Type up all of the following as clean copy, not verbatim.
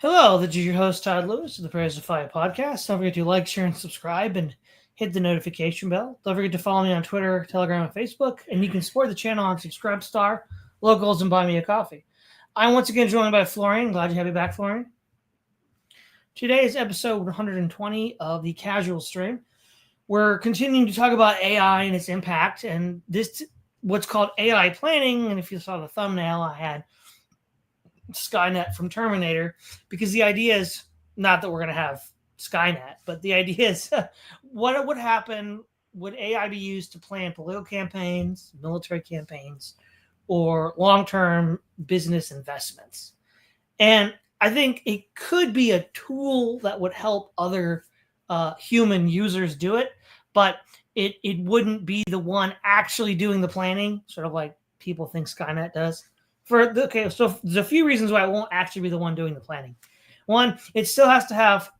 Hello, this is your host, Todd Lewis of the Prayers of Fire podcast. Don't forget to like, share, and subscribe and hit the notification bell. Don't forget to follow me on Twitter, Telegram, and Facebook. And you can support the channel on Subscribe Star, Locals, and Buy Me a Coffee. I'm once again joined by Florian. Glad to have you back, Florian. Today is episode 120 of the Casual Stream. We're continuing to talk about AI and its impact, and this what's called AI planning. And if you saw the thumbnail, I had Skynet from Terminator, because the idea is not that we're going to have Skynet, but the idea is what would happen, would AI be used to plan political campaigns, military campaigns, or long-term business investments? And I think it could be a tool that would help other human users do it, but it wouldn't be the one actually doing the planning, sort of like people think Skynet does. So there's a few reasons why it won't actually be the one doing the planning. One, it still has to have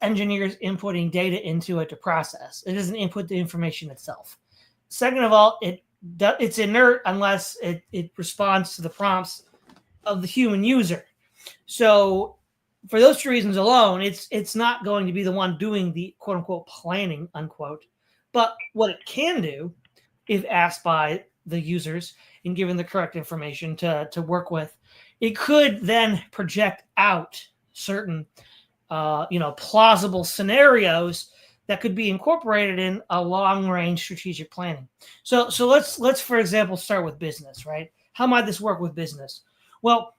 engineers inputting data into it to process. It doesn't input the information itself. Second of all, it's inert unless it responds to the prompts of the human user. So for those two reasons alone, it's not going to be the one doing the quote unquote planning, unquote. But what it can do, if asked by the users and given the correct information to work with, it could then project out certain plausible scenarios that could be incorporated in a long-range strategic planning. So let's for example start with business, right? How might this work with business? Well,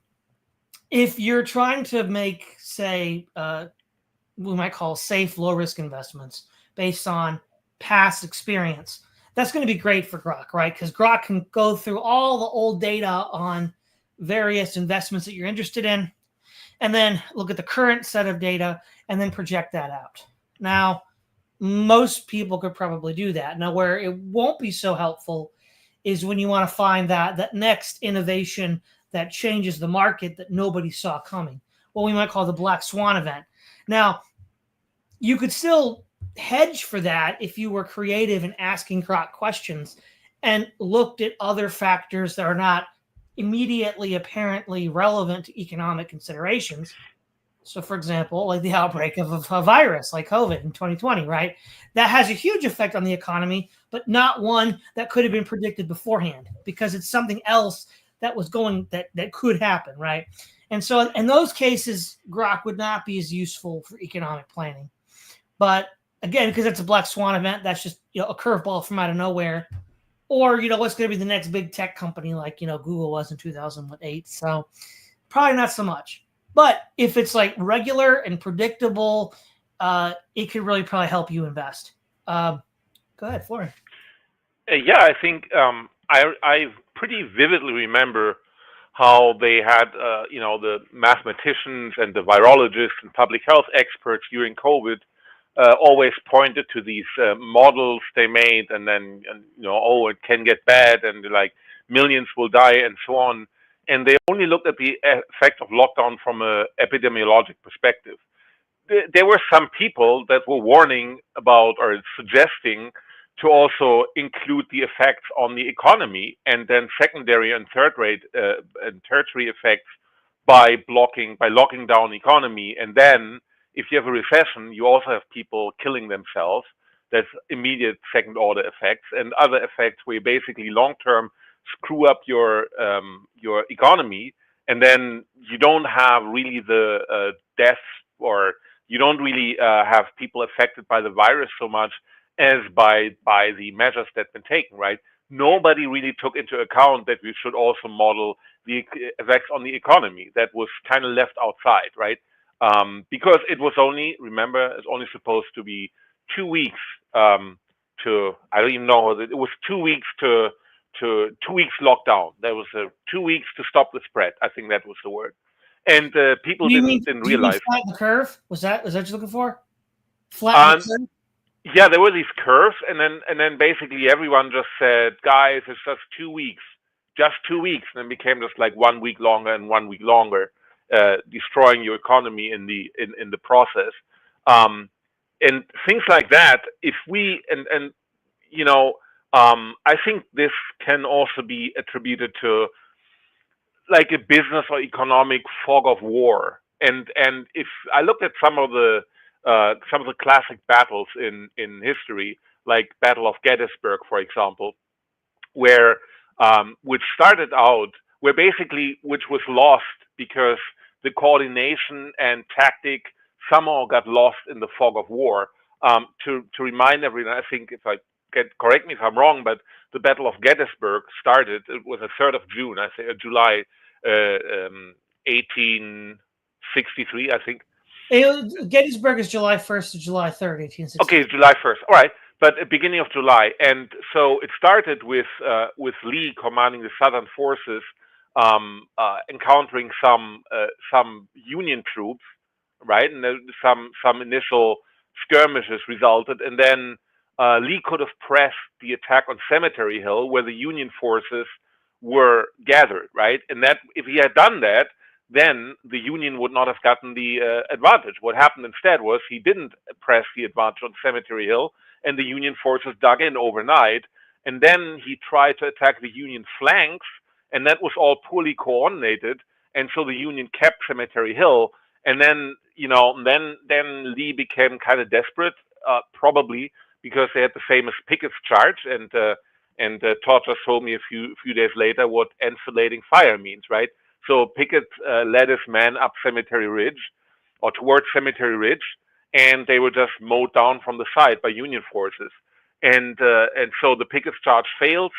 if you're trying to make, say, we might call safe, low-risk investments based on past experience, that's going to be great for Grok, right? Because Grok can go through all the old data on various investments that you're interested in, and then look at the current set of data and then project that out. Now, most people could probably do that. Now, where it won't be so helpful is when you want to find that next innovation that changes the market that nobody saw coming, what we might call the black swan event. Now, you could still hedge for that if you were creative in asking Grok questions and looked at other factors that are not immediately apparently relevant to economic considerations. So, for example, like the outbreak of a virus like COVID in 2020, right? That has a huge effect on the economy, but not one that could have been predicted beforehand, because it's something else that was going that could happen, right? And so in those cases, Grok would not be as useful for economic planning. But again, because it's a black swan event, that's just a curveball from out of nowhere. Or what's going to be the next big tech company like Google was in 2008. So probably not so much. But if it's like regular and predictable, it could really probably help you invest. Go ahead, Florian. Yeah, I think I pretty vividly remember how they had the mathematicians and the virologists and public health experts during COVID always pointed to these models they made, and then oh, it can get bad, and like millions will die and so on. And they only looked at the effect of lockdown from an epidemiologic perspective. There were some people that were warning about or suggesting to also include the effects on the economy, and then secondary and third rate and tertiary effects by locking down the economy. And then if you have a recession, you also have people killing themselves. That's immediate second order effects, and other effects where you basically long term screw up your economy, and then you don't have really the deaths, or you don't really have people affected by the virus so much as by the measures that have been taken, right? Nobody really took into account that we should also model the effects on the economy. That was kind of left outside, right? Because it was only, remember, it's only supposed to be 2 weeks I don't even know, it was 2 weeks to 2 weeks lockdown. There was 2 weeks to stop the spread. I think that was the word. And people didn't Do you mean realize. flatten the curve? Was that what you're looking for? Flatten the curve? Yeah, there were these curves, and then basically everyone just said, guys, it's just 2 weeks, just 2 weeks, and then became just like 1 week longer and 1 week longer, destroying your economy in the process, and things like that. If we and I think this can also be attributed to like a business or economic fog of war And if I looked at some of the classic battles in history, like Battle of Gettysburg, for example, where which started out where basically which was lost because the coordination and tactic somehow got lost in the fog of war. To remind everyone, I think if I correct me if I'm wrong, but the Battle of Gettysburg started. It was the 3rd of June, I say July, 1863, I think. Gettysburg is July 1st to July 3rd, Okay, 1863. July 1st. All right, but at beginning of July, and so it started with Lee commanding the Southern forces, encountering some Union troops, right, and some initial skirmishes resulted, and then Lee could have pressed the attack on Cemetery Hill, where the Union forces were gathered, right, and that if he had done that, then the Union would not have gotten the advantage. What happened instead was he didn't press the advantage on Cemetery Hill, and the Union forces dug in overnight. And then he tried to attack the Union flanks, and that was all poorly coordinated. And so the Union kept Cemetery Hill. And then, then Lee became kind of desperate, probably because they had the famous Pickett's charge, and Todd just told me a few days later what enfilading fire means, right? So Pickett led his men up Cemetery Ridge, or towards Cemetery Ridge, and they were just mowed down from the side by Union forces. And so the Pickett's charge fails,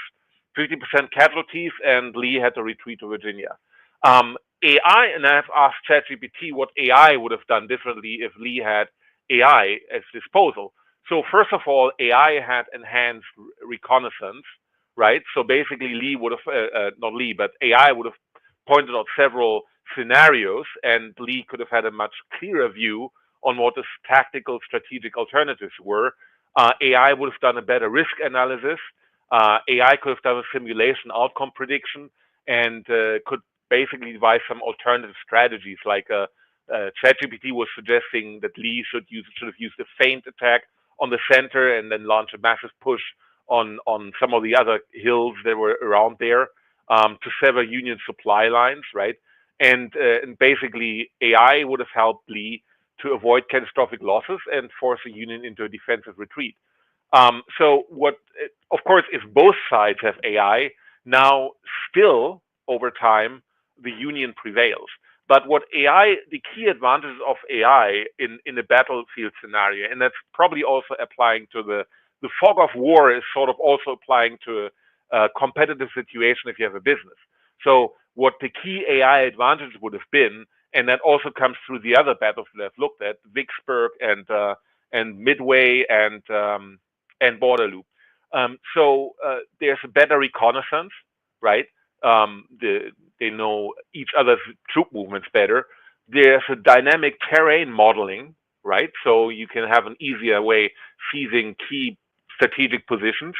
50% casualties, and Lee had to retreat to Virginia. AI, and I've asked ChatGPT what AI would have done differently if Lee had AI at his disposal. So first of all, AI had enhanced reconnaissance, right? So basically, Lee would have not Lee, but AI would have pointed out several scenarios, and Lee could have had a much clearer view on what the tactical strategic alternatives were. AI would have done a better risk analysis. AI could have done a simulation outcome prediction, and could basically devise some alternative strategies. Like ChatGPT was suggesting that Lee should have used a feint attack on the center and then launch a massive push on some of the other hills that were around there, to sever Union supply lines, right? And basically, AI would have helped Lee to avoid catastrophic losses and force the Union into a defensive retreat. So of course, if both sides have AI, now still over time, the Union prevails. But the key advantages of AI in a battlefield scenario, and that's probably also applying to the fog of war is sort of also applying to a competitive situation if you have a business. So what the key AI advantage would have been, and that also comes through the other battles that I've looked at, Vicksburg and Midway and Waterloo. There's a better reconnaissance, right? They know each other's troop movements better. There's a dynamic terrain modeling, right? So you can have an easier way seizing key strategic positions.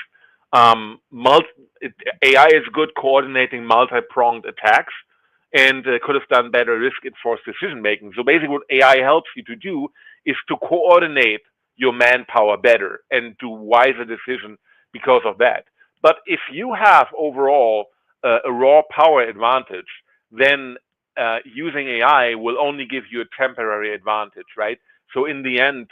AI is good coordinating multi-pronged attacks, and could have done better risk-enforced decision making. So basically, what AI helps you to do is to coordinate your manpower better and do wiser decisions because of that. But if you have overall a raw power advantage, then using AI will only give you a temporary advantage, right? So in the end,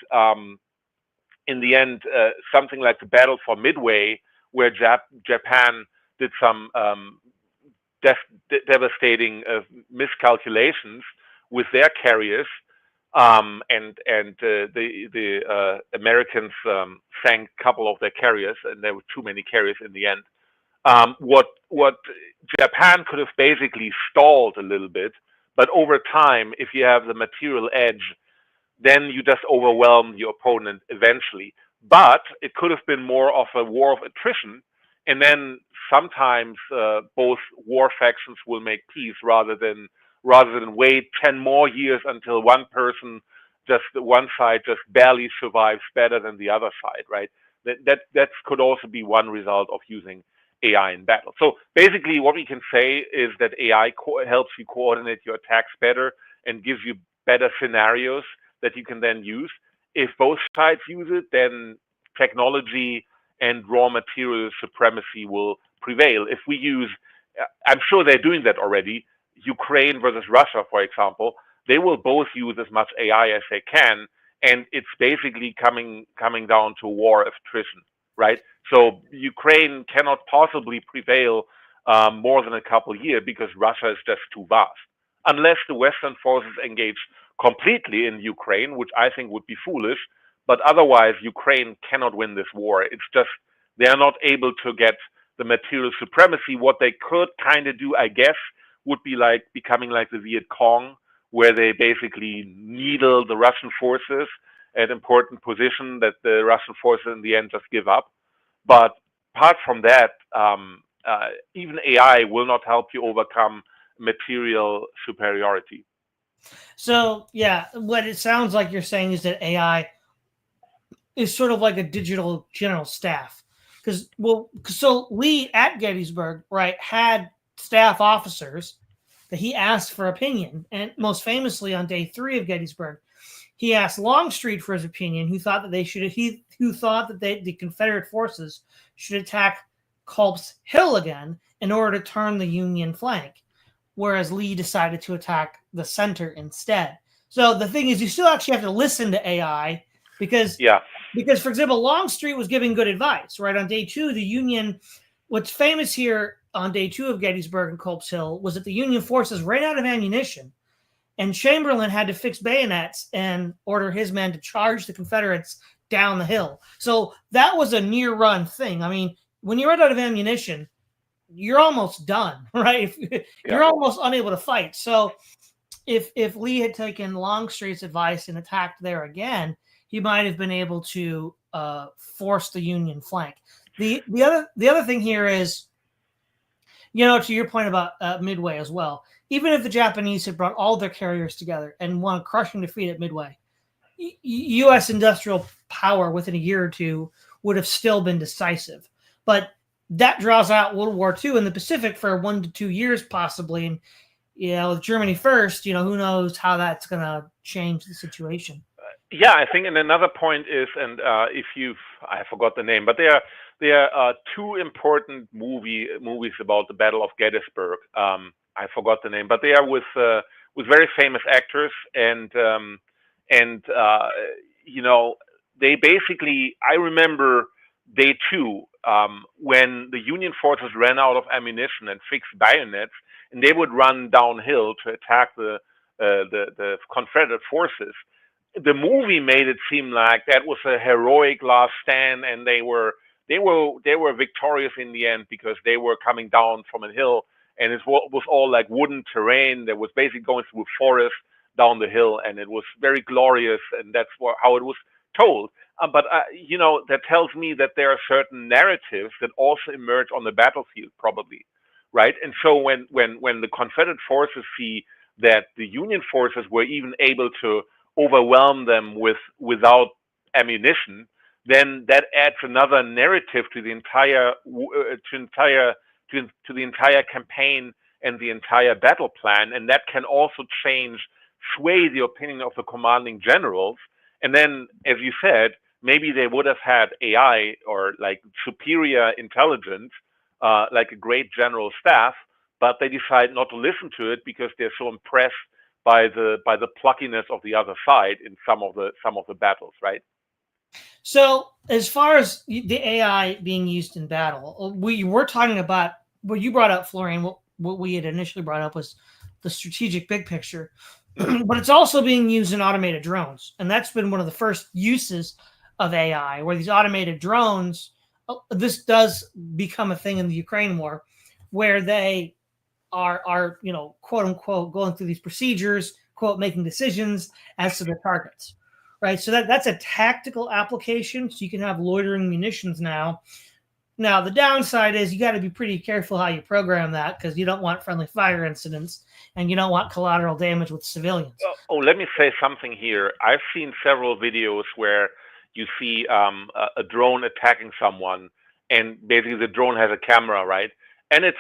something like the battle for Midway, where Japan did some devastating miscalculations with their carriers, and the Americans sank a couple of their carriers, and there were too many carriers in the end. What Japan could have basically stalled a little bit, but over time, if you have the material edge, then you just overwhelm your opponent eventually. But it could have been more of a war of attrition, and then sometimes both war factions will make peace rather than wait 10 more years until one side just barely survives better than the other side, right? That could also be one result of using AI in battle. So basically, what we can say is that AI helps you coordinate your attacks better and gives you better scenarios that you can then use. If both sides use it, then technology and raw material supremacy will prevail. If we use, I'm sure they're doing that already, Ukraine versus Russia, for example, they will both use as much AI as they can, and it's basically coming down to war of attrition, right? So Ukraine cannot possibly prevail more than a couple of years because Russia is just too vast. Unless the Western forces engage completely in Ukraine, which I think would be foolish, but otherwise Ukraine cannot win this war. It's just they are not able to get the material supremacy. What they could kind of do, I guess, would be like becoming like the Viet Cong, where they basically needle the Russian forces at important position that the Russian forces in the end just give up. But apart from that, even AI will not help you overcome material superiority. So yeah, what it sounds like you're saying is that AI is sort of like a digital general staff. Because so Lee at Gettysburg, right, had staff officers that he asked for opinion, and most famously on day 3 of Gettysburg, he asked Longstreet for his opinion, who thought that the Confederate forces should attack Culp's Hill again in order to turn the Union flank, whereas Lee decided to attack the center instead. So the thing is, you still actually have to listen to AI because, for example, Longstreet was giving good advice, right? On day 2, the Union, what's famous here on day 2 of Gettysburg and Culp's Hill was that the Union forces ran out of ammunition, and Chamberlain had to fix bayonets and order his men to charge the Confederates down the hill. So that was a near-run thing. I mean, when you run out of ammunition, you're almost done, right? You're almost unable to fight. So if Lee had taken Longstreet's advice and attacked there again, he might have been able to force the Union flank. The other thing here is, to your point about Midway as well, even if the Japanese had brought all their carriers together and won a crushing defeat at Midway, U.S. industrial power within a year or two would have still been decisive. But that draws out World War II in the Pacific for 1 to 2 years possibly. And, with Germany first, who knows how that's going to change the situation. Yeah, I think, and another point is, and I forgot the name, but there are 2 important movies about the Battle of Gettysburg. I forgot the name, but they are with very famous actors, and they basically, I remember day 2 when the Union forces ran out of ammunition and fixed bayonets, and they would run downhill to attack the Confederate forces. The movie made it seem like that was a heroic last stand, and they were victorious in the end because they were coming down from a hill, and it was all like wooden terrain that was basically going through a forest down the hill, and it was very glorious, and that's how it was told. But that tells me that there are certain narratives that also emerge on the battlefield, probably, right? And so when the Confederate forces see that the Union forces were even able to overwhelm them without ammunition, then that adds another narrative to the entire campaign and the entire battle plan, and that can also sway the opinion of the commanding generals. And then, as you said, maybe they would have had AI or like superior intelligence, like a great general staff, but they decide not to listen to it because they're so impressed by the pluckiness of the other side in some of the battles, right? So, as far as the AI being used in battle, we were talking about what you brought up, Florian. What we had initially brought up was the strategic big picture, but it's also being used in automated drones, and that's been one of the first uses of AI, where these automated drones. This does become a thing in the Ukraine war, where they are quote unquote going through these procedures, quote, making decisions as to their targets, right? So that's a tactical application. So you can have loitering munitions now. Now the downside is you got to be pretty careful how you program that, because you don't want friendly fire incidents and you don't want collateral damage with civilians. Oh, let me say something here. I've seen several videos where you see a drone attacking someone, and basically the drone has a camera, right? And it's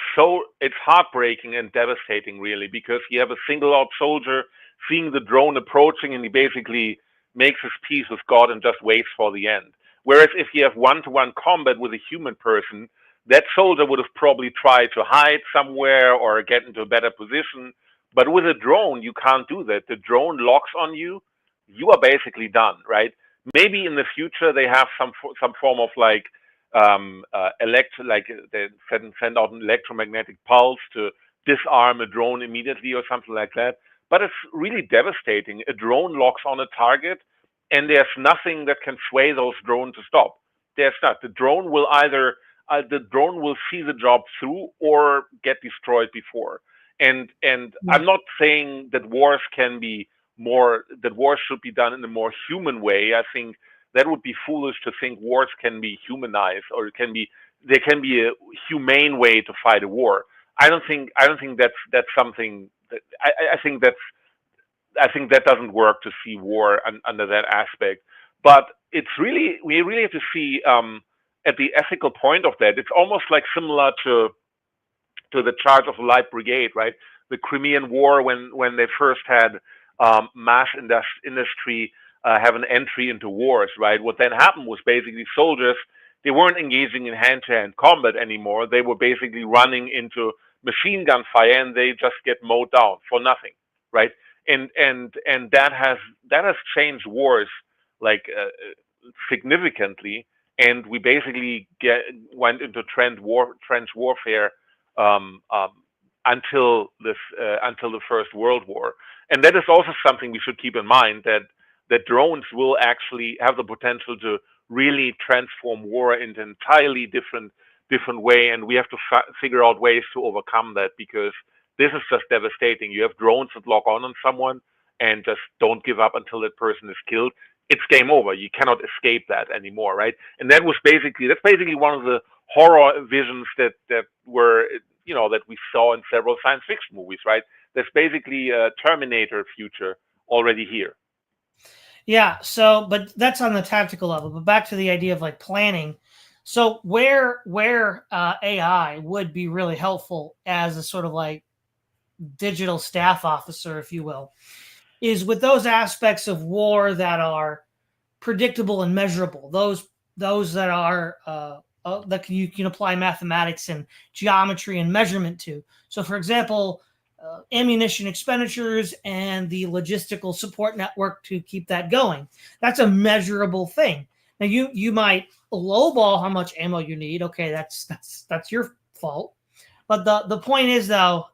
heartbreaking and devastating, really, because you have a single-out soldier seeing the drone approaching, and he basically makes his peace with God and just waits for the end. Whereas if you have one-to-one combat with a human person, that soldier would have probably tried to hide somewhere or get into a better position. But with a drone, you can't do that. The drone locks on you. You are basically done, right? Maybe in the future they have some form of like they send out an electromagnetic pulse to disarm a drone immediately or something like that. But it's really devastating. A drone locks on a target, and there's nothing that can sway those drones to stop. There's not. The drone will either see the job through or get destroyed before. And I'm not saying that wars should be done in a more human way. I think that would be foolish to think wars can be humanized, or there can be a humane way to fight a war. I don't think that's something that I think that doesn't work to see war under that aspect. But we really have to see at the ethical point of that. It's almost like similar to the charge of the Light Brigade, right? The Crimean War, when they first had mass industry have an entry into wars, right? What then happened was basically soldiers, they weren't engaging in hand-to-hand combat anymore. They were basically running into machine gun fire, and they just get mowed down for nothing, right? And that has changed wars like significantly, and we basically went into trench warfare until the First World War. And that is also something we should keep in mind, that drones will actually have the potential to really transform war into an entirely different way, and we have to figure out ways to overcome that, because this is just devastating. You have drones that lock on someone and just don't give up until that person is killed. It's game over. You cannot escape that anymore, right? And that's basically one of the horror visions that we saw in several science fiction movies, right? There's basically a Terminator future already here. Yeah. So, but that's on the tactical level. But back to the idea of like planning. So where AI would be really helpful as a sort of like digital staff officer, if you will, is with those aspects of war that are predictable and measurable. Those that are that you can apply mathematics and geometry and measurement to. So, for example, ammunition expenditures and the logistical support network to keep that going. That's a measurable thing. Now, you might lowball how much ammo you need. Okay, that's your fault. But the point is, though,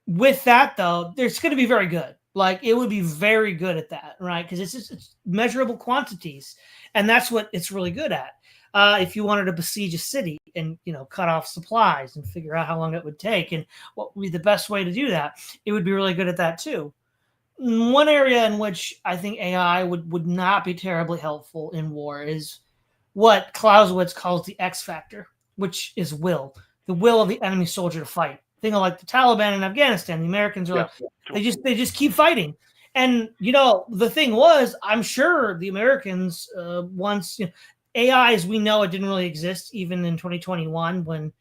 with that, though, it's going to be very good. Like, it would be very good at that, right? Because it's measurable quantities, and that's what it's really good at. If you wanted to besiege a city and cut off supplies and figure out how long it would take and what would be the best way to do that, it would be really good at that too. One area in which I think AI would not be terribly helpful in war is what Clausewitz calls the X factor, which is the will of the enemy soldier to fight. Think of like the Taliban in Afghanistan. The Americans are they just keep fighting. And the thing was, I'm sure the Americans once AI, as we know, it didn't really exist even in 2021 when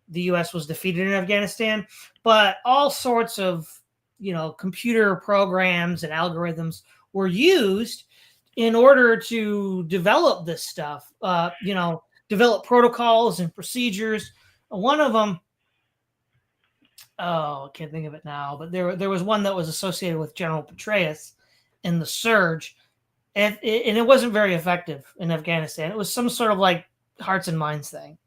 the U.S. was defeated in Afghanistan. But all sorts of computer programs and algorithms were used in order to develop this stuff. Develop protocols and procedures. One of them, I can't think of it now, but there was one that was associated with General Petraeus in the surge. And it wasn't very effective in Afghanistan. It was some sort of like hearts and minds thing.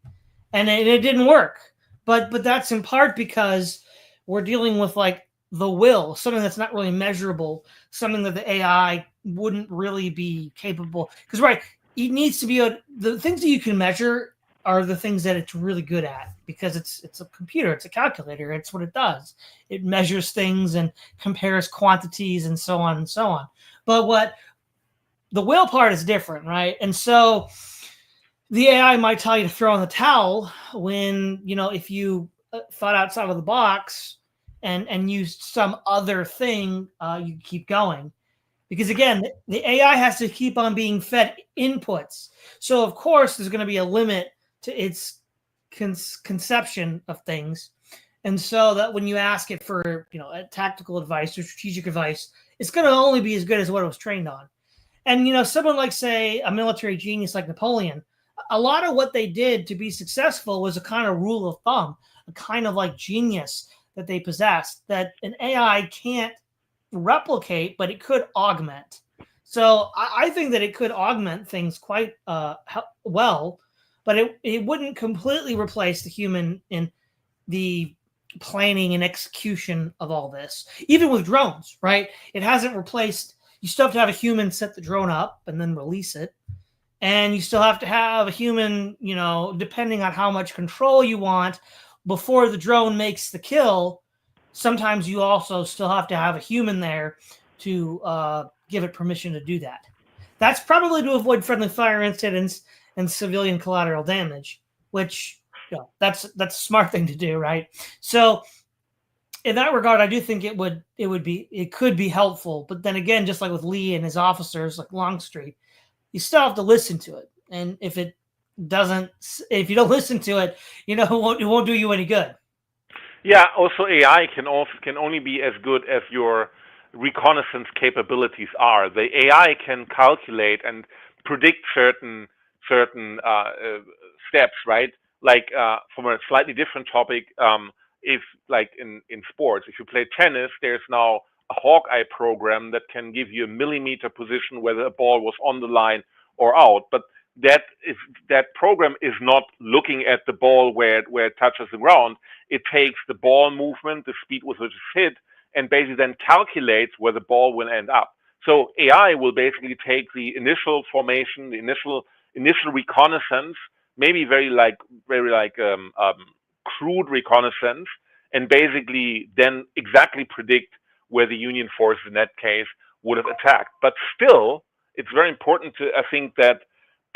And it didn't work. But that's in part because we're dealing with like the will, something that's not really measurable, something that the AI wouldn't really be capable. Because, right, it needs to be the things that you can measure are the things that it's really good at, because it's a computer, it's a calculator, it's what it does. It measures things and compares quantities and so on and so on. But what the will part is different, right? And so the AI might tell you to throw in the towel when, if you thought outside of the box and used some other thing, you keep going. Because again, the AI has to keep on being fed inputs. So of course, there's going to be a limit to its conception of things. And so that when you ask it for, tactical advice or strategic advice, it's going to only be as good as what it was trained on. And, someone like, say, a military genius like Napoleon, a lot of what they did to be successful was a kind of rule of thumb, a kind of like genius that they possess that an AI can't replicate, but it could augment. So I think that it could augment things quite well, but it wouldn't completely replace the human in the planning and execution of all this. Even with drones, right? It hasn't replaced. You still have to have a human set the drone up and then release it, and you still have to have a human, depending on how much control you want before the drone makes the kill. Sometimes you also still have to have a human there to give it permission to do that. That's probably to avoid friendly fire incidents and civilian collateral damage, which that's a smart thing to do, right? So in that regard, I do think it could be helpful. But then again, just like with Lee and his officers, like Longstreet, you still have to listen to it. And if you don't listen to it, it won't do you any good. Yeah. Also, AI can only be as good as your reconnaissance capabilities are. The AI can calculate and predict certain steps, right? Like from a slightly different topic, if like in sports, if you play tennis, there's now a Hawkeye program that can give you a millimeter position whether a ball was on the line or out. But that program is not looking at the ball where it touches the ground. It takes the ball movement, the speed with which it's hit, and basically then calculates where the ball will end up. So AI will basically take the initial formation, the initial reconnaissance, maybe very crude reconnaissance, and basically then exactly predict where the Union forces in that case would have attacked. But still, it's very important to I think that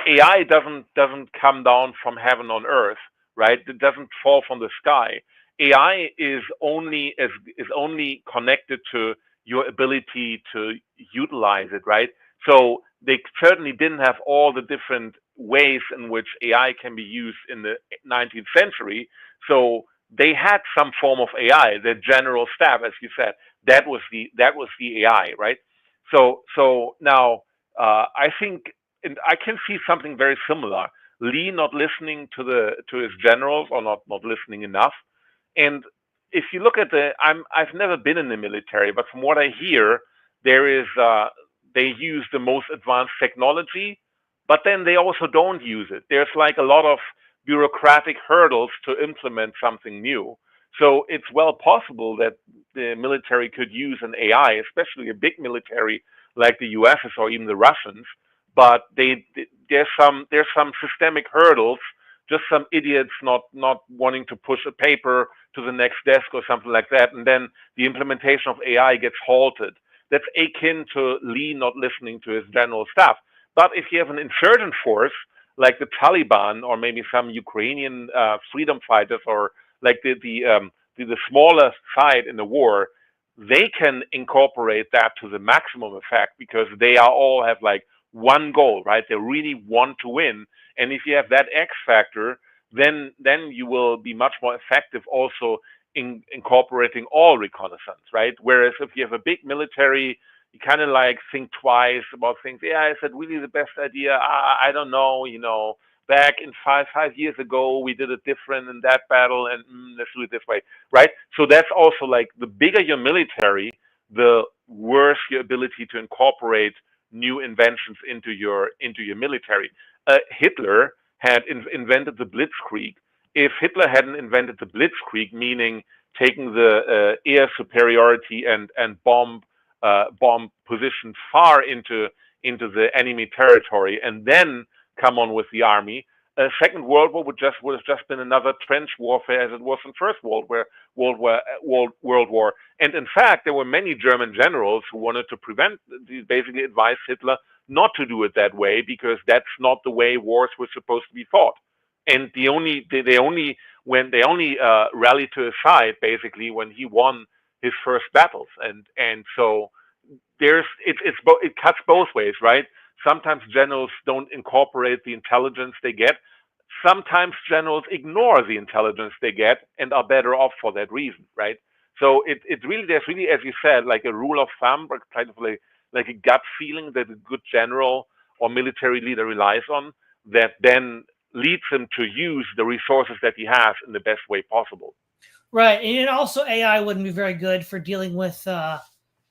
AI doesn't come down from heaven on earth, right? It doesn't fall from the sky. AI is only connected to your ability to utilize it, right? So they certainly didn't have all the different ways in which AI can be used in the 19th century. So they had some form of AI. The general staff, as you said, that was the AI, right? So now I think, and I can see something very similar. Lee not listening to his generals, or not listening enough. And if you look at I've never been in the military, but from what I hear, they use the most advanced technology, but then they also don't use it. There's like a lot of bureaucratic hurdles to implement something new. So it's well possible that the military could use an AI, especially a big military like the US's or even the Russians. But there's some systemic hurdles, just some idiots not wanting to push a paper to the next desk or something like that, and then the implementation of AI gets halted. That's akin to Lee not listening to his general staff. But if you have an insurgent force like the Taliban or maybe some Ukrainian freedom fighters, or like the smaller side in the war, they can incorporate that to the maximum effect because they all have like one goal, right? They really want to win. And if you have that X factor, then you will be much more effective also in incorporating all reconnaissance, right? Whereas if you have a big military, you kind of like think twice about things. Yeah, is that really the best idea? I don't know, back in five years ago, we did it different in that battle, and let's do it this way, right? So that's also like the bigger your military, the worse your ability to incorporate new inventions into your military. Hitler had invented the blitzkrieg. If Hitler hadn't invented the blitzkrieg, meaning taking the air superiority and bomb positions far into the enemy territory, and then come on with the army, Second World War would have just been another trench warfare as it was in First World War. And in fact, there were many German generals who wanted to basically advise Hitler not to do it that way, because that's not the way wars were supposed to be fought. And they only rallied to his side basically when he won his first battles. And so it cuts both ways, right? Sometimes generals don't incorporate the intelligence they get. Sometimes generals ignore the intelligence they get and are better off for that reason, right? So there's really, as you said, like a rule of thumb, or kind of like a gut feeling that a good general or military leader relies on, that then leads him to use the resources that he has in the best way possible. Right. And also AI wouldn't be very good for dealing with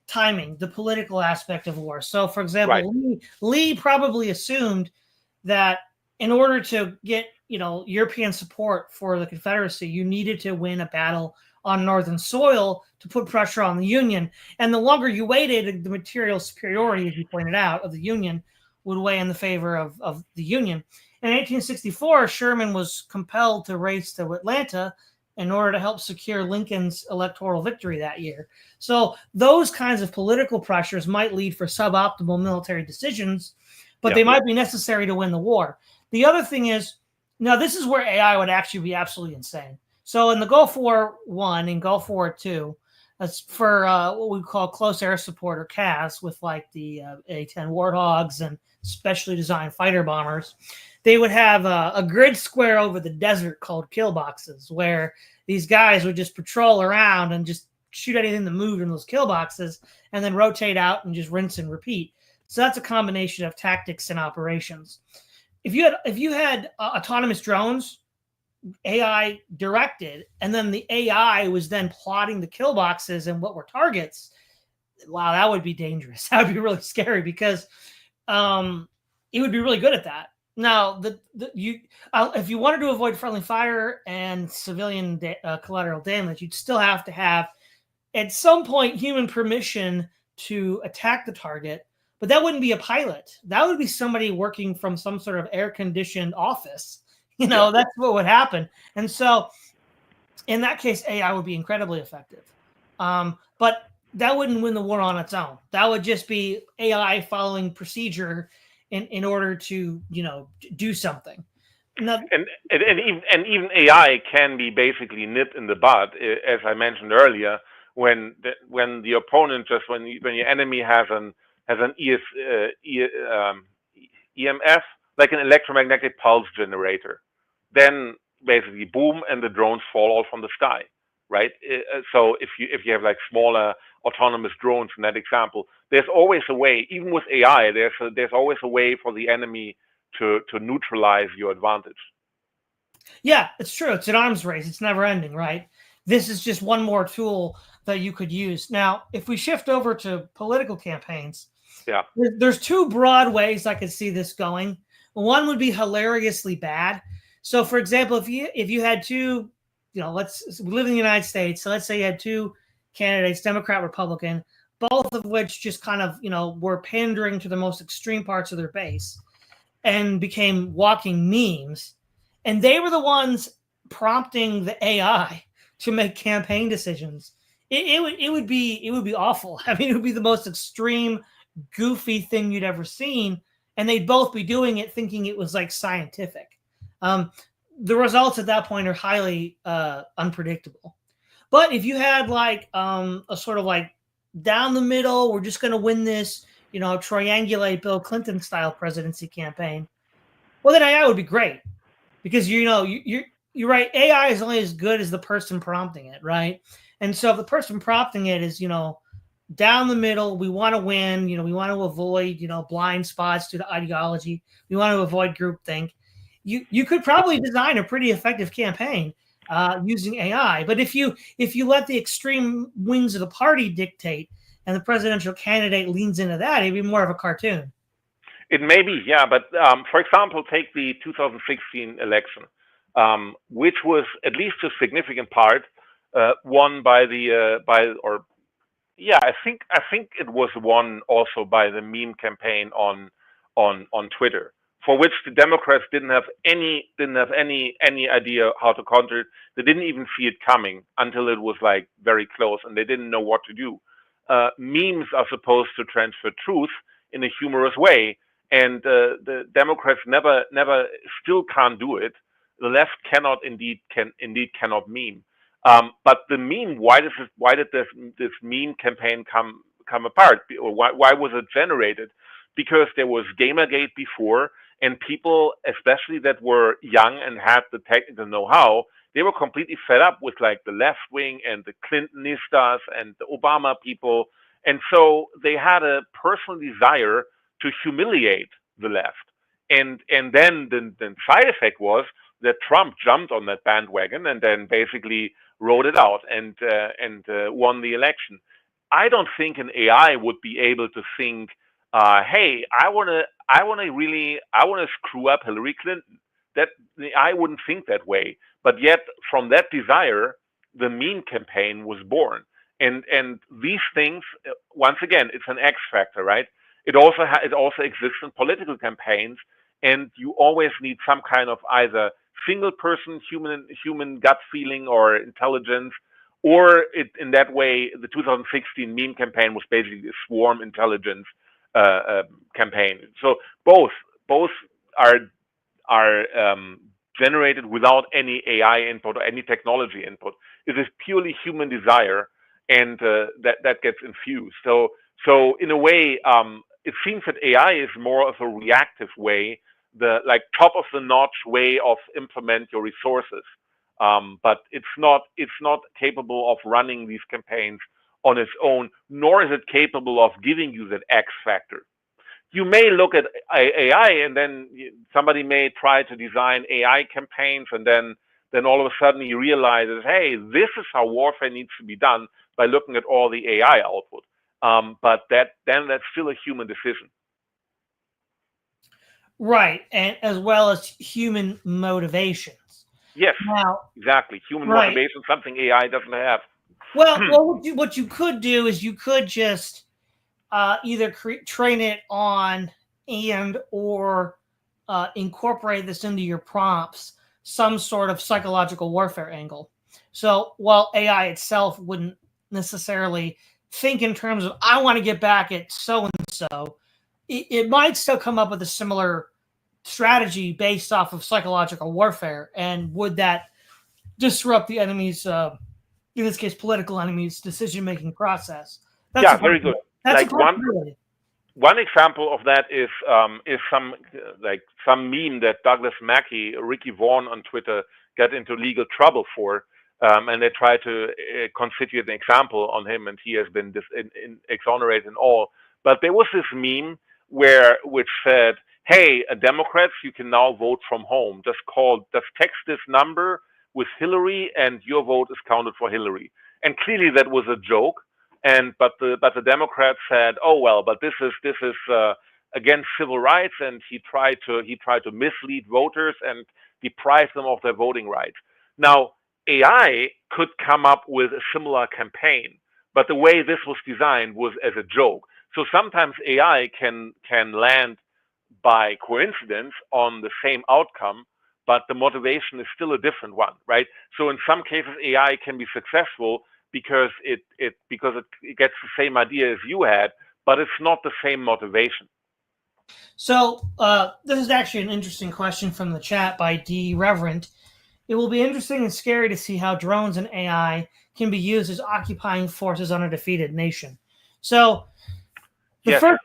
timing, the political aspect of war. So, for Right. example, Lee probably assumed that in order to get European support for the Confederacy, you needed to win a battle on northern soil to put pressure on the Union. And the longer you waited, the material superiority, as you pointed out, of the Union would weigh in the favor of the Union. In 1864, Sherman was compelled to race to Atlanta in order to help secure Lincoln's electoral victory that year. So those kinds of political pressures might lead for suboptimal military decisions, but they might be necessary to win the war. The other thing is, now this is where AI would actually be absolutely insane. So in the Gulf War I and Gulf War II, that's for what we call close air support, or CAS, with like the A-10 Warthogs and specially designed fighter bombers. They would have a grid square over the desert called kill boxes, where these guys would just patrol around and just shoot anything that moved in those kill boxes, and then rotate out and just rinse and repeat. So that's a combination of tactics and operations. If you had autonomous drones, AI directed, and then the AI was then plotting the kill boxes and what were targets, wow, that would be dangerous. That would be really scary, because it would be really good at that. Now, if you wanted to avoid friendly fire and civilian collateral damage, you'd still have to have, at some point, human permission to attack the target. But that wouldn't be a pilot. That would be somebody working from some sort of air-conditioned office. That's what would happen. And so, in that case, AI would be incredibly effective. But that wouldn't win the war on its own. That would just be AI following procedure in order to, do something. Now, and even AI can be basically nipped in the bud, as I mentioned earlier, when the opponent when your enemy has an EMF, like an electromagnetic pulse generator, then basically boom, and the drones fall all from the sky, right? So if you have like smaller autonomous drones in that example, there's always a way, even with AI, there's always a way for the enemy to neutralize your advantage. Yeah, it's true. It's an arms race. It's never ending, right? This is just one more tool that you could use. Now, if we shift over to political campaigns, there's two broad ways I could see this going. One would be hilariously bad. So, for example, if you had two, we live in the United States, so let's say you had two candidates, Democrat, Republican, both of which just kind of, were pandering to the most extreme parts of their base and became walking memes. And they were the ones prompting the AI to make campaign decisions. It would be awful. I mean, it would be the most extreme, goofy thing you'd ever seen, and they'd both be doing it thinking it was like scientific. The results at that point are highly unpredictable. But if you had like a sort of like down the middle, we're just going to win this, triangulate Bill Clinton style presidency campaign, well, then AI would be great, because you're right. AI is only as good as the person prompting it, right? And so if the person prompting it is, down the middle, we want to win, we want to avoid, blind spots to the ideology. We want to avoid groupthink. You could probably design a pretty effective campaign using AI. But if you let the extreme wings of the party dictate, and the presidential candidate leans into that, it'd be more of a cartoon. It may be, yeah. But for example, take the 2016 election, which was at least a significant part won by I think it was won also by the meme campaign on Twitter, for which the Democrats didn't have any idea how to counter it. They didn't even see it coming until it was like very close, and they didn't know what to do. Memes are supposed to transfer truth in a humorous way, and the Democrats never still can't do it. The left cannot meme. But the meme, why did this meme campaign come apart, or why was it generated? Because there was Gamergate before, and people, especially that were young and had the technical know-how, they were completely fed up with like the left wing and the Clintonistas and the Obama people, and so they had a personal desire to humiliate the left. And then the side effect was that Trump jumped on that bandwagon and then basically wrote it out and won the election. I don't think an AI would be able to think, hey, I want to screw up Hillary Clinton. That the AI wouldn't think that way. But yet, from that desire, the meme campaign was born. And these things, once again, it's an X factor, right? It also exists in political campaigns, and you always need some kind of either single person human gut feeling or intelligence, or in that way, the 2016 meme campaign was basically a swarm intelligence campaign. So both are generated without any AI input or any technology input. It is purely human desire, and that gets infused. So in a way, it seems that AI is more of a reactive way, the like top of the notch way of implement your resources. But it's not capable of running these campaigns on its own, nor is it capable of giving you that X factor. You may look at AI, and then somebody may try to design AI campaigns, and then all of a sudden he realizes, hey, this is how warfare needs to be done by looking at all the AI output. But that's still a human decision. Right, and as well as human motivations. Yes, Now, exactly. Human right. motivation, something AI doesn't have. Well, what you could do is you could just either train it on and or incorporate this into your prompts, some sort of psychological warfare angle. So while AI itself wouldn't necessarily think in terms of I want to get back at so and so, it might still come up with a similar strategy based off of psychological warfare. And would that disrupt the enemy's, in this case, political enemy's decision-making process? That's very good. That's like one example of that is some meme that Douglas Mackey, Ricky Vaughn on Twitter got into legal trouble for, and they tried to constitute an example on him, and he has been exonerated and all. But there was this meme which said, "Hey, Democrats, you can now vote from home. Just text this number with Hillary, and your vote is counted for Hillary." And clearly that was a joke. But the Democrats said, "Oh well, but this is against civil rights," and he tried to mislead voters and deprive them of their voting rights. Now, AI could come up with a similar campaign, but the way this was designed was as a joke. So sometimes AI can land by coincidence on the same outcome, but the motivation is still a different one, right? So in some cases, AI can be successful because it gets the same idea as you had, but it's not the same motivation. So this is actually an interesting question from the chat by D. Reverend. It will be interesting and scary to see how drones and AI can be used as occupying forces on a defeated nation. So the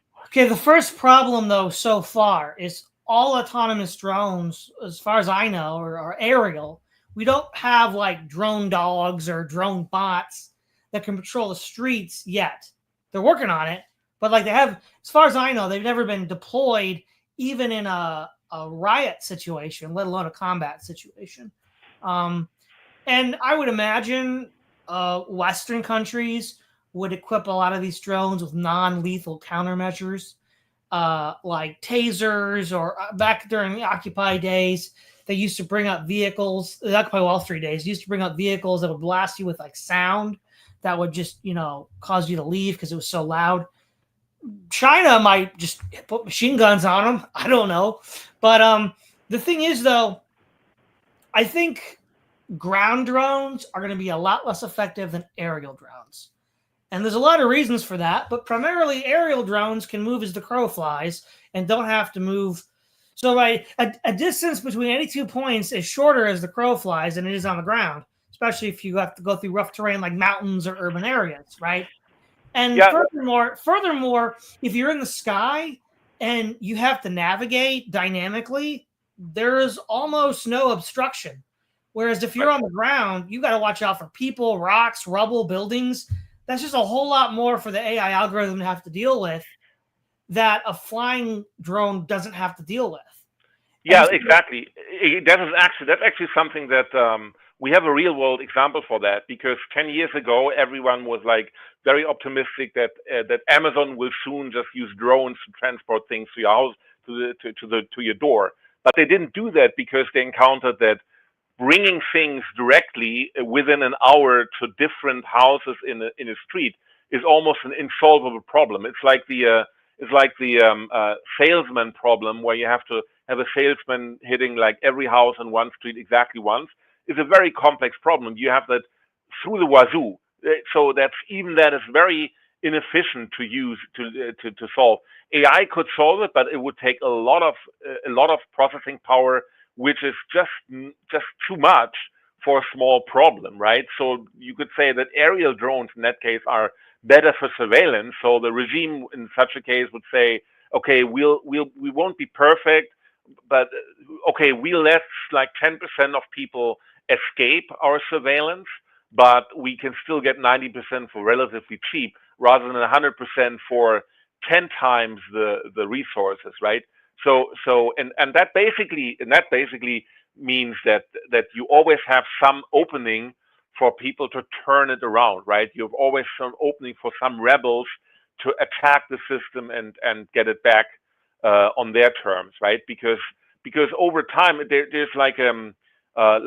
first problem, though, so far is all autonomous drones, as far as I know, are aerial. We don't have like drone dogs or drone bots that can patrol the streets yet. They're working on it, but like they have, as far as I know, they've never been deployed even in a riot situation, let alone a combat situation. And I would imagine Western countries would equip a lot of these drones with non-lethal countermeasures, like tasers, or back during the Occupy days, they used to bring up vehicles, the Occupy Wall Street days, used to bring up vehicles that would blast you with like sound that would just, cause you to leave because it was so loud. China might just put machine guns on them. I don't know. But the thing is, though, I think ground drones are going to be a lot less effective than aerial drones. And there's a lot of reasons for that, but primarily aerial drones can move as the crow flies and don't have to move. So a distance between any 2 points is shorter as the crow flies than it is on the ground, especially if you have to go through rough terrain like mountains or urban areas, right? And furthermore, if you're in the sky and you have to navigate dynamically, there is almost no obstruction. Whereas if you're on the ground, you got to watch out for people, rocks, rubble, buildings. That's just a whole lot more for the AI algorithm to have to deal with that a flying drone doesn't have to deal with. Yeah, exactly. That's actually something that we have a real world example for that, because 10 years ago everyone was like very optimistic that that Amazon will soon just use drones to transport things to your house, to your door. But they didn't do that because they encountered that bringing things directly within an hour to different houses in a street is almost an insolvable problem. It's like the salesman problem, where you have to have a salesman hitting like every house on one street exactly once. Is a very complex problem. You have that through the wazoo. So that is very inefficient to use to solve. AI could solve it, but it would take a lot of processing power, which is just too much for a small problem, right? So you could say that aerial drones in that case are better for surveillance. So the regime in such a case would say, okay, we won't be perfect, but okay, we'll let like 10% of people escape our surveillance, but we can still get 90% for relatively cheap, rather than 100% for 10 times the resources, right? And that basically means that you always have some opening for people to turn it around, right? You have always some opening for some rebels to attack the system and get it back on their terms, right? Because over time there's like a how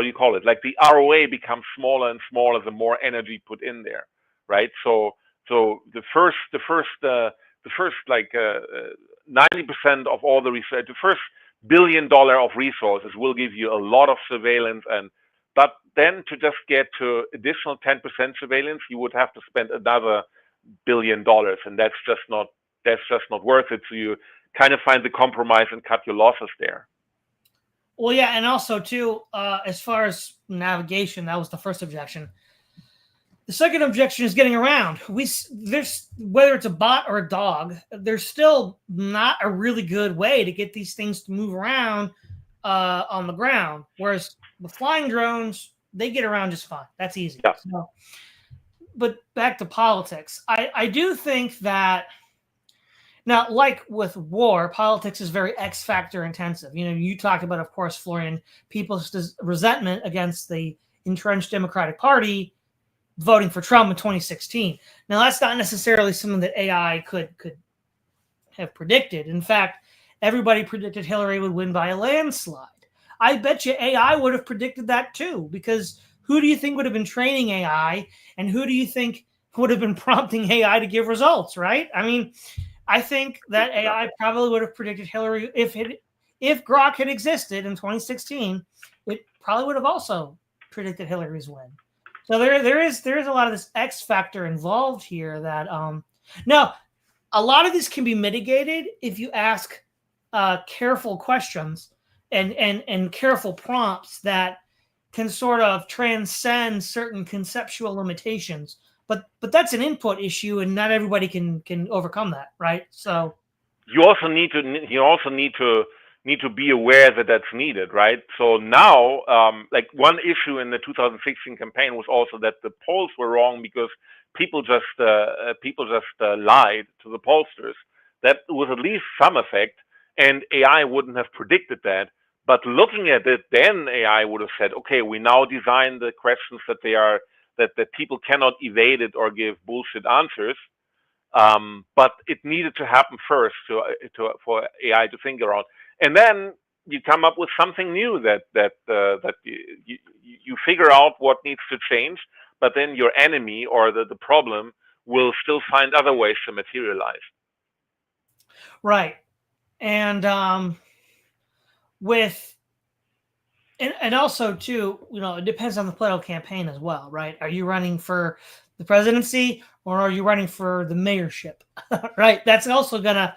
do you call it? Like the ROA becomes smaller and smaller the more energy put in there, right? So the first like 90% of all the research, the first $1 billion of resources will give you a lot of surveillance, but then to just get to additional 10% surveillance, you would have to spend another $1 billion, and that's just not worth it. So you kind of find the compromise and cut your losses there. Well, yeah, and also too, as far as navigation, that was the first objection. The second objection is getting around. There's, whether it's a bot or a dog, there's still not a really good way to get these things to move around on the ground. Whereas the flying drones, they get around just fine. That's easy. Yeah. So, but back to politics, I do think that now, like with war, politics is very X factor intensive. You know, you talked about, of course, Florian, people's resentment against the entrenched Democratic Party voting for Trump in 2016. Now, that's not necessarily something that AI could have predicted. In fact, everybody predicted Hillary would win by a landslide. I bet you AI would have predicted that too, because who do you think would have been training AI, and who do you think would have been prompting AI to give results, right? I mean, I think that AI probably would have predicted Hillary if Grok had existed in 2016. It probably would have also predicted Hillary's win. So there is a lot of this X factor involved here. That now a lot of this can be mitigated if you ask careful questions and careful prompts that can sort of transcend certain conceptual limitations. But that's an input issue, and not everybody can overcome that, right? So you also need to be aware that that's needed, right? So now, like one issue in the 2016 campaign was also that the polls were wrong because people just lied to the pollsters. That was at least some effect, and AI wouldn't have predicted that. But looking at it, then AI would have said, okay, we now design the questions that people cannot evade it or give bullshit answers. But it needed to happen first for AI to think around, and then you come up with something new that you figure out what needs to change, but then your enemy or the problem will still find other ways to materialize. Right, and and also too, you know, it depends on the political campaign as well, right? Are you running for the presidency, or are you running for the mayorship? Right, that's also gonna.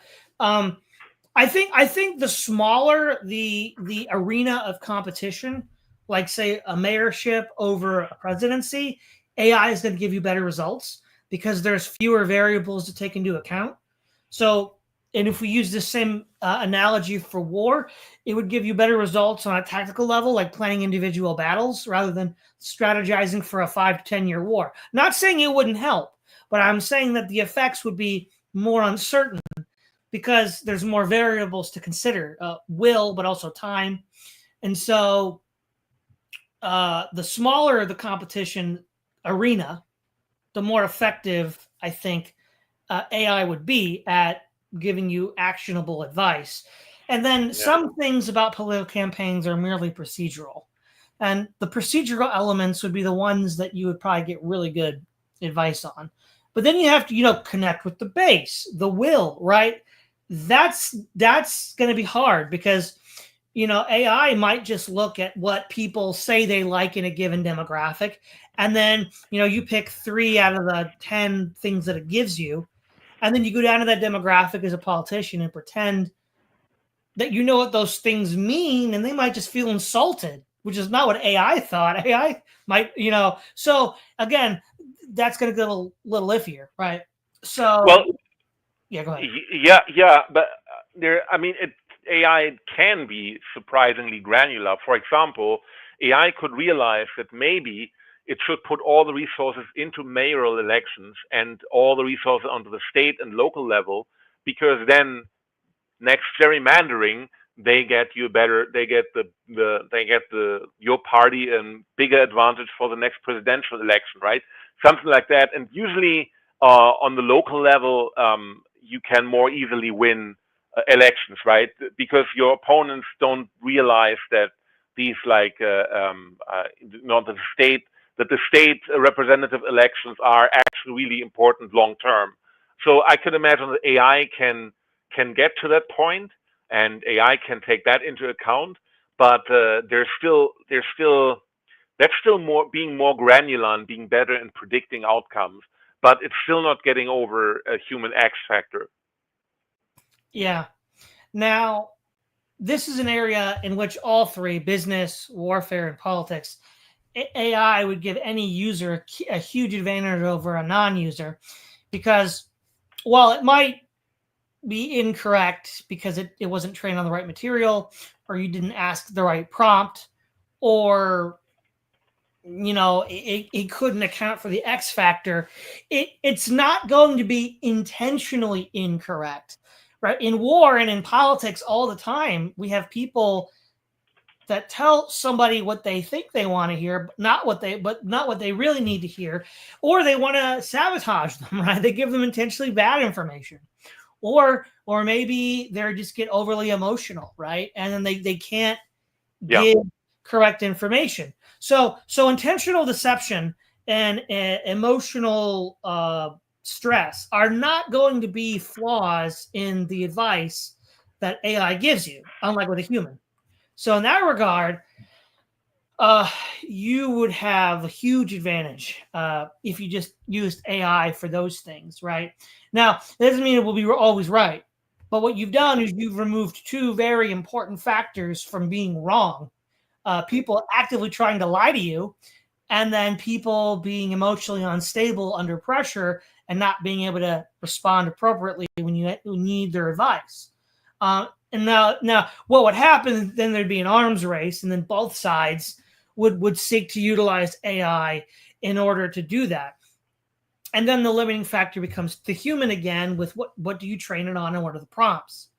I think the smaller the arena of competition, like say a mayorship over a presidency, AI is going to give you better results because there's fewer variables to take into account. So, and if we use the same analogy for war, it would give you better results on a tactical level, like planning individual battles rather than strategizing for a 5 to 10 year war. Not saying it wouldn't help, but I'm saying that the effects would be more uncertain because there's more variables to consider, will, but also time. And so the smaller the competition arena, the more effective I think AI would be at giving you actionable advice. And then some things about political campaigns are merely procedural. And the procedural elements would be the ones that you would probably get really good advice on. But then you have to, connect with the base, the will, right? That's going to be hard because AI might just look at what people say they like in a given demographic, and then you pick 3 out of the 10 things that it gives you, and then you go down to that demographic as a politician and pretend that you know what those things mean, and they might just feel insulted, which is not what AI thought. AI might, so again, that's going to get a little iffier, right? So, Well, yeah, go ahead. yeah, but AI can be surprisingly granular. For example, AI could realize that maybe it should put all the resources into mayoral elections and all the resources onto the state and local level, because then next gerrymandering, they get your party and bigger advantage for the next presidential election, right? Something like that. And usually on the local level, you can more easily win elections, right? Because your opponents don't realize that these not the state representative elections are actually really important long term. So I could imagine that AI can get to that point, and AI can take that into account. But there's still that's still more granular and being better in predicting outcomes. But it's still not getting over a human X factor. Yeah. Now, this is an area in which all three, business, warfare, and politics, AI would give any user a huge advantage over a non-user, because while it might be incorrect because it wasn't trained on the right material, or you didn't ask the right prompt, or it couldn't account for the X factor, it's not going to be intentionally incorrect, right? In war and in politics all the time, we have people that tell somebody what they think they want to hear, but not what they really need to hear, or they want to sabotage them, right? They give them intentionally bad information, or maybe they just get overly emotional, right? And then they can't give correct information. So intentional deception and emotional stress are not going to be flaws in the advice that AI gives you, unlike with a human. So in that regard, you would have a huge advantage if you just used AI for those things, right? Now, that doesn't mean it will be always right, but what you've done is you've removed 2 very important factors from being wrong. People actively trying to lie to you, and then people being emotionally unstable under pressure and not being able to respond appropriately when you need their advice. And now, what would happen? Then there'd be an arms race, and then both sides would seek to utilize AI in order to do that. And then the limiting factor becomes the human again, with what do you train it on and what are the prompts?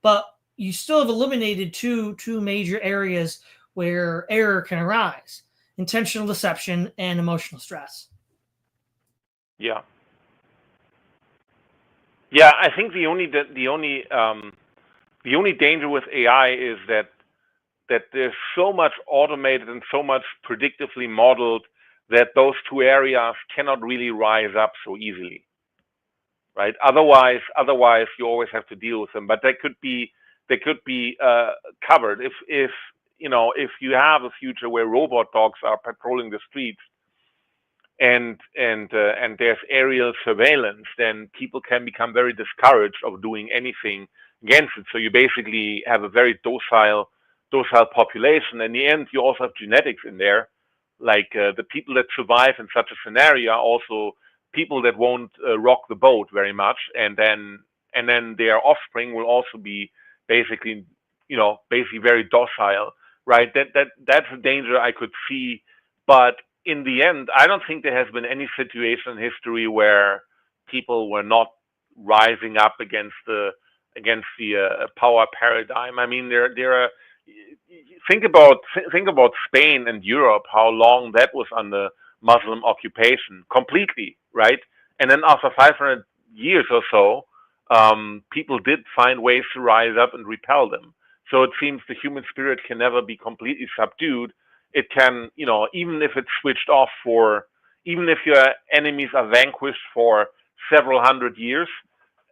But you still have eliminated two major areas where error can arise: intentional deception and emotional stress. Yeah, I think the only danger with AI is that there's so much automated and so much predictively modeled that those 2 areas cannot really rise up so easily, right? Otherwise you always have to deal with them. But they could be covered if you have a future where robot dogs are patrolling the streets and there's aerial surveillance, then people can become very discouraged of doing anything against it. So you basically have a very docile population. In the end, you also have genetics in there, like the people that survive in such a scenario are also people that won't rock the boat very much, and then their offspring will also be basically very docile, right? That's a danger I could see. But in the end, I don't think there has been any situation in history where people were not rising up against the power paradigm. I mean, there are think about Spain and Europe, how long that was under Muslim occupation completely, right? And then after 500 years or so, people did find ways to rise up and repel them. So it seems the human spirit can never be completely subdued. It can, even if it's switched off even if your enemies are vanquished for several hundred years,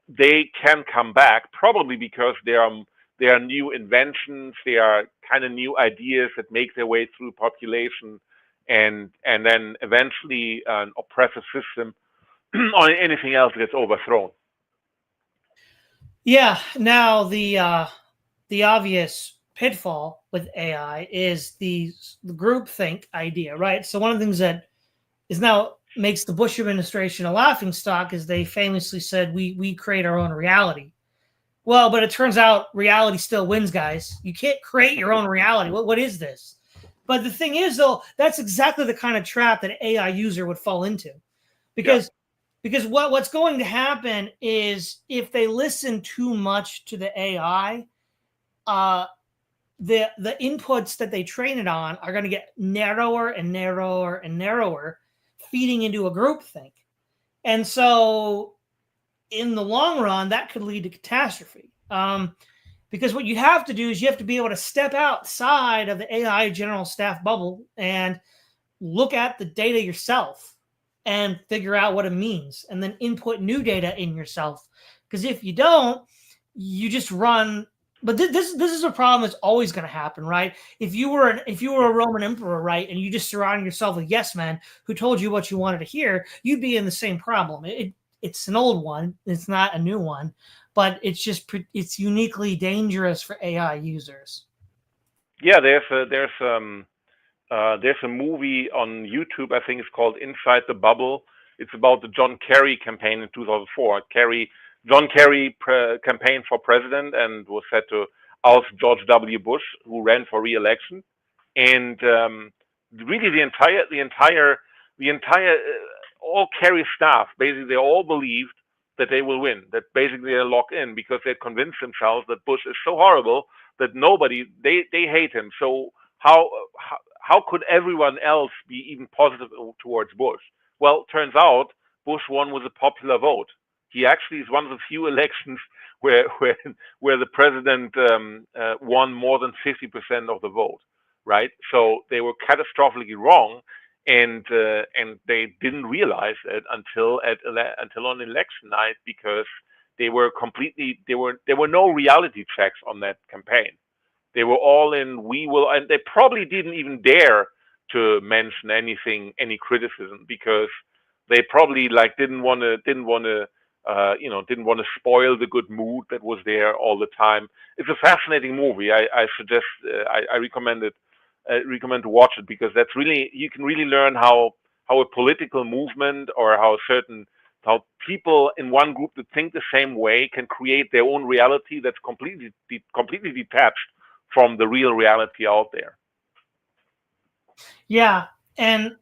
they can come back, probably because there are new inventions, there are kind of new ideas that make their way through population, and then eventually an oppressive system or anything else gets overthrown. Yeah. Now the obvious pitfall with AI is the groupthink idea, right? So one of the things that is now makes the Bush administration a laughing stock is they famously said we create our own reality. Well, but it turns out reality still wins, guys. You can't create your own reality. What is this? But the thing is, though, that's exactly the kind of trap that an AI user would fall into, because what's going to happen is if they listen too much to the AI, the inputs that they train it on are going to get narrower and narrower and narrower, feeding into a groupthink. And so in the long run, that could lead to catastrophe. Because what you have to do is you have to be able to step outside of the AI general staff bubble and look at the data yourself and figure out what it means, and then input new data in yourself. Because if you don't, you just run. But this is a problem that's always going to happen, right? If you were a Roman emperor, right, and you just surrounded yourself with yes men who told you what you wanted to hear, you'd be in the same problem. It's an old one. It's not a new one, but it's uniquely dangerous for AI users. Yeah, there's a movie on YouTube. I think it's called Inside the Bubble. It's about the John Kerry campaign in 2004. John Kerry campaigned for president and was set to oust George W. Bush, who ran for re-election. And really, the entire all Kerry staff, basically, they all believed that they will win. That basically they're locked in because they convinced themselves that Bush is so horrible that they hate him. So how could everyone else be even positive towards Bush? Well, turns out Bush won with a popular vote. He actually is one of the few elections where the president won more than 50% of the vote, right? So they were catastrophically wrong, and they didn't realize it until on election night, because there were no reality checks on that campaign. They were all in "we will," and they probably didn't even dare to mention any criticism, because they probably didn't want to spoil the good mood that was there all the time. It's a fascinating movie. I suggest I recommend it. Recommend to watch it, because you can really learn how a political movement, or how people in one group that think the same way can create their own reality that's completely detached from the real reality out there. Yeah, and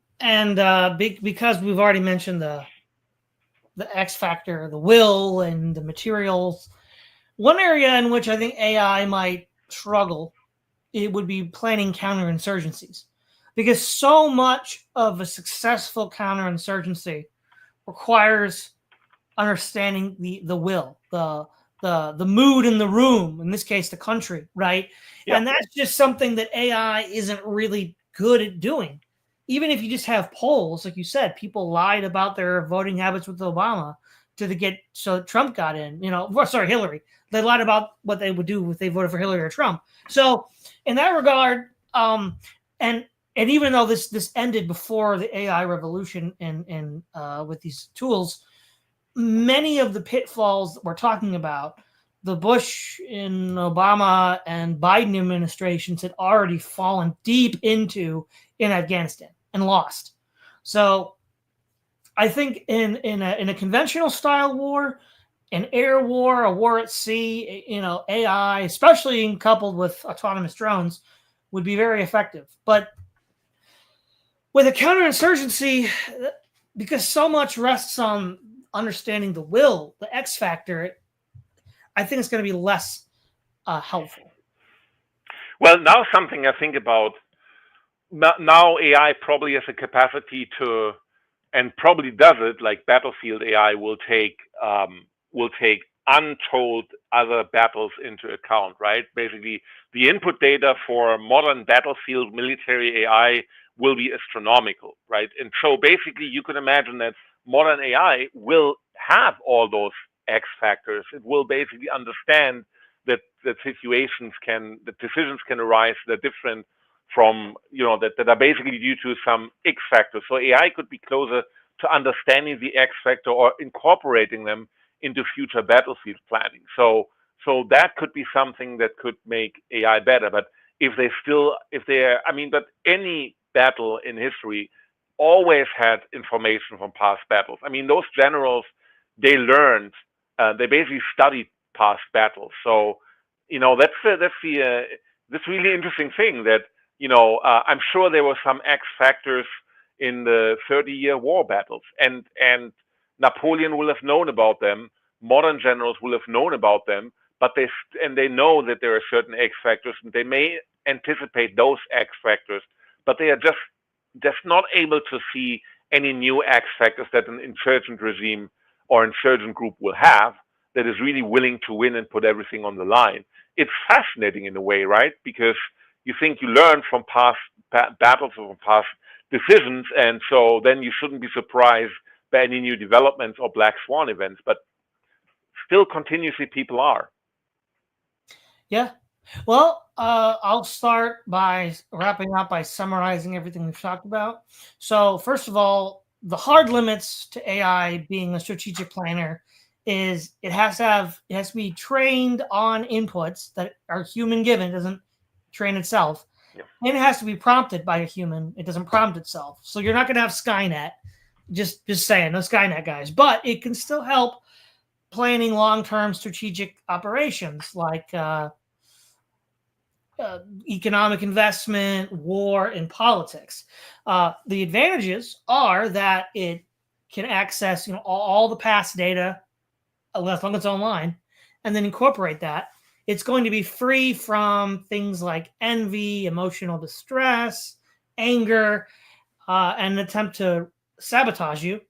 because we've already mentioned the X factor, the will, and the materials, one area in which I think AI might struggle, it would be planning counterinsurgencies, because so much of a successful counterinsurgency requires understanding the will, the mood in the room, in this case the country, right? Yeah. And that's just something that AI isn't really good at doing. Even if you just have polls, like you said, people lied about their voting habits with Obama so Trump got in. Hillary. They lied about what they would do if they voted for Hillary or Trump. So in that regard, and even though this ended before the AI revolution and with these tools, many of the pitfalls that we're talking about, the Bush and Obama and Biden administrations had already fallen deep into in Afghanistan and lost. So I think in a conventional style war, an air war, a war at sea, AI, especially coupled with autonomous drones, would be very effective. But with a counterinsurgency, because so much rests on understanding the will, the X factor, I think it's going to be less helpful. Well, now something I think about. Now AI probably has a capacity to, and probably does it, like Battlefield AI will take untold other battles into account, right? Basically, the input data for modern Battlefield military AI will be astronomical, right? And so basically, you can imagine that modern AI will have all those X factors. It will basically understand that decisions can arise that are different from, that are basically due to some X factors. So AI could be closer to understanding the X factor or incorporating them into future battlefield planning. So that could be something that could make AI better. But but any battle in history always had information from past battles. I mean, those generals, they learned, they basically studied past battles. So, that's really interesting thing that, I'm sure there were some X factors in the 30-year war battles, and Napoleon will have known about them. Modern generals will have known about them, but they know that there are certain X factors, and they may anticipate those X factors, but they are just not able to see any new X factors that an insurgent regime or insurgent group will have that is really willing to win and put everything on the line. It's fascinating in a way, right? Because you think you learn from past battles or from past decisions, and so then you shouldn't be surprised by any new developments or black swan events, but still continuously people are. Yeah. Well, I'll start by wrapping up by summarizing everything we've talked about. So first of all, the hard limits to AI being a strategic planner is it has to be trained on inputs that are human given. It doesn't train itself. Yeah. And it has to be prompted by a human. It doesn't prompt itself. So you're not going to have Skynet. Just saying, no Skynet guys. But it can still help planning long-term strategic operations like economic investment, war, and politics. The advantages are that it can access all the past data as long as it's online, and then incorporate that. It's going to be free from things like envy, emotional distress, anger, and an attempt to sabotage you.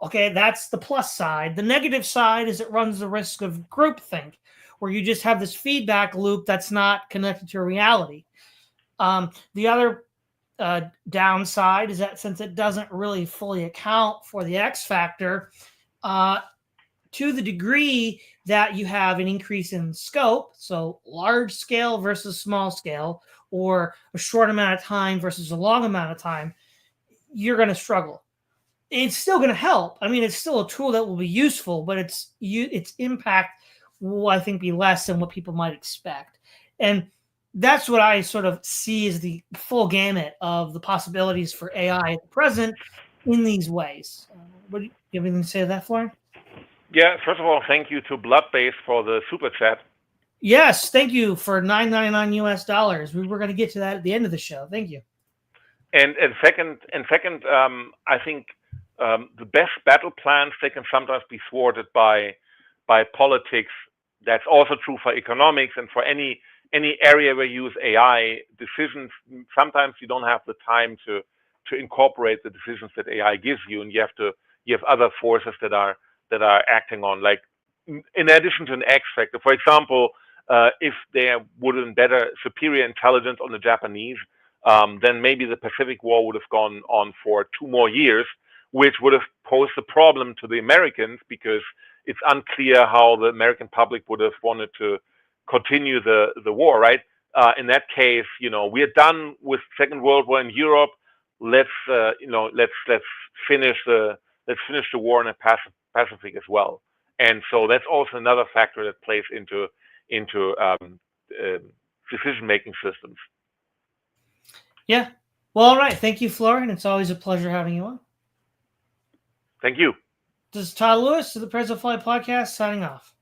Okay, that's the plus side. The negative side is it runs the risk of groupthink, where you just have this feedback loop that's not connected to reality. The other downside is that since it doesn't really fully account for the X factor, to the degree that you have an increase in scope, so large scale versus small scale, or a short amount of time versus a long amount of time, you're going to struggle. It's still going to help. I mean, it's still a tool that will be useful, but its impact will, I think, be less than what people might expect. And that's what I sort of see as the full gamut of the possibilities for AI at the present in these ways. What do you have anything to say to that, Florian? Yeah, first of all, thank you to Bloodbase for the super chat. Yes, thank you for $9.99 US. We were going to get to that at the end of the show. Thank you. And second, I think the best battle plans, they can sometimes be thwarted by politics. That's also true for economics and for any area where you use AI decisions. Sometimes you don't have the time to incorporate the decisions that AI gives you, and you have other forces that are acting on, like, in addition to an X factor. For example, if there would have been superior intelligence on the Japanese, then maybe the Pacific War would have gone on for 2 more years, which would have posed a problem to the Americans, because it's unclear how the American public would have wanted to continue the war, right? In that case, we're done with Second World War in Europe. Let's finish the war in the Pacific as well. And so that's also another factor that plays into decision-making systems. Yeah. Well, all right. Thank you, Florian. It's always a pleasure having you on. Thank you. This is Todd Lewis of the President Fly Podcast signing off.